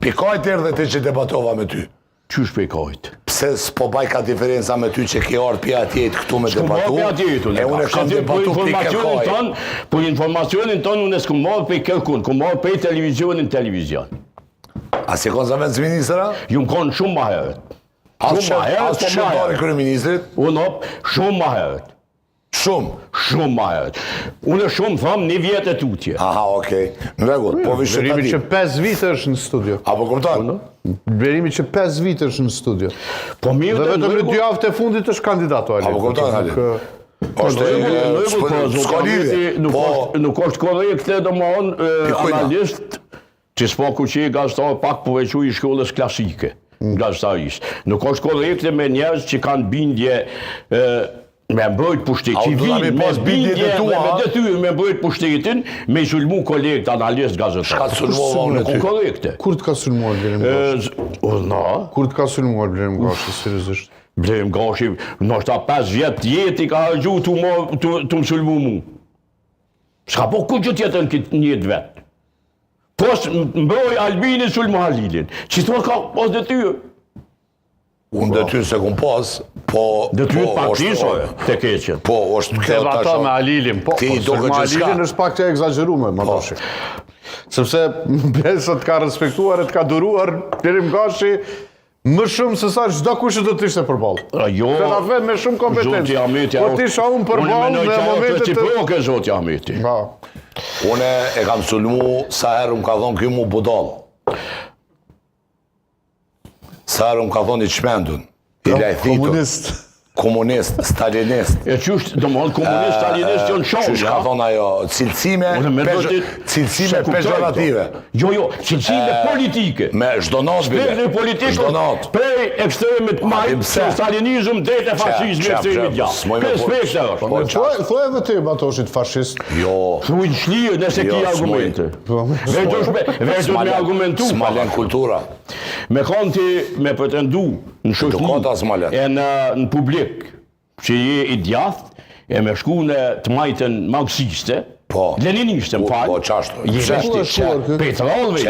Pikajt erdhe ti që debatova me ty. Qysh pikajt? Pse s'po baj ka diferenca me ty që ke ardhë pja atjet këtu me debatu? E unë e kam debatu për kërkaj. Për informacionin tonë unë s'ku marrë për kërkun, ku marrë për televizion. A si konë zavendës ministra? Ju më konë shumë ma herët. Asë shëndari kërëministrit? Unë shumë ma herët. Shumë? Shumë ma herët. Unë shumë thamë një vjetë e tutje. Aha, okej. Në regull, po vishë të Berimi që 5 vite është në studio. Apo këpëtan? Berimi që 5 vite është në studio. Po mirë dhe vetëm në 2 javët e fundit është kandidato, Ali. Apo këpëtan, Ali? Nuk është korekte do më onë analist që s'po ku që i gaztar pak povequ i shkollës klasike. Nuk është korekte me njerëz që kanë bindje me mbrojt pushtetin, me mbrojt pushtetin, me sulmu kolegët analist gazetar. Shka të sulmuar unë ty? Korekte. Kur të ka sulmuar Blerim Gashi? Kur të ka sulmuar Blerim Gashi, seriozisht? Blerim Gashi, nështë ta 5 vjetë jeti ka hargju të më sulmu mu. Shka po ku që tjetën këtë njët vetë? Pos mbroj Albini sulmu Halilin. Që të ka pos dhe tyë? Unë dhe ty se kun pas, po... Dhe ty të partisore, të keqen. Po, është kjo të ashtë... me Halilin, po, sulmu Halilin është pak të egzagerume, më doshi. Sepse besët ka respektuar e të ka duruar Blerim Gashi më shumë se sa çdo kush do të ishte përballë. Jo. Të na vjen me shumë kompetencë. Po ti isha unë përballë në momentet të proke zoti Ahmeti. Unë e kam sulmu sa herë më ka thonë ky mu budall. Sa herë më ka thonë i çmendun. I lajthitur. Komunist, stalinist. E qështë, do më komunist, stalinist janë shumë, qështë ka thonë ajo, cilësime pejorative. Jo, cilësime politike. Me zhdonot bile. Politike, prej ekstremit majtë, stalinizm, drejt e fascizmi, ekstremit gjatë. Për spekte është. Thuaj edhe ti, Batoshit, fascist. Jo. Thuj në shlirë nëse ki argumente. Veç me argumentu. Smalen kultura. Me konti me pretendu në shoqni e në publik që je i djathtë e me shku në të majtën marksiste, leniniste më falë, petrolve.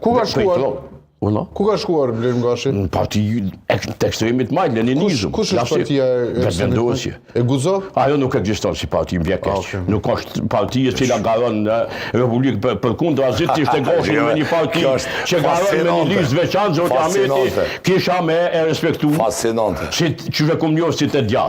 Ku ka shkuar? Ku ka shkuar Blerim Gashi? Në parti të ekstremit majtë, leninizm. Kush është partia e Guzo? Ajo nuk ekziston si parti mbjekeq. Nuk është partia që la garon në Republikë për kundra zit ishte Gashi me një parti që garon me një listë veçantë, zoti Ahmeti kisha me e respektu. Fascinante. Që vekum njohë si të djatë.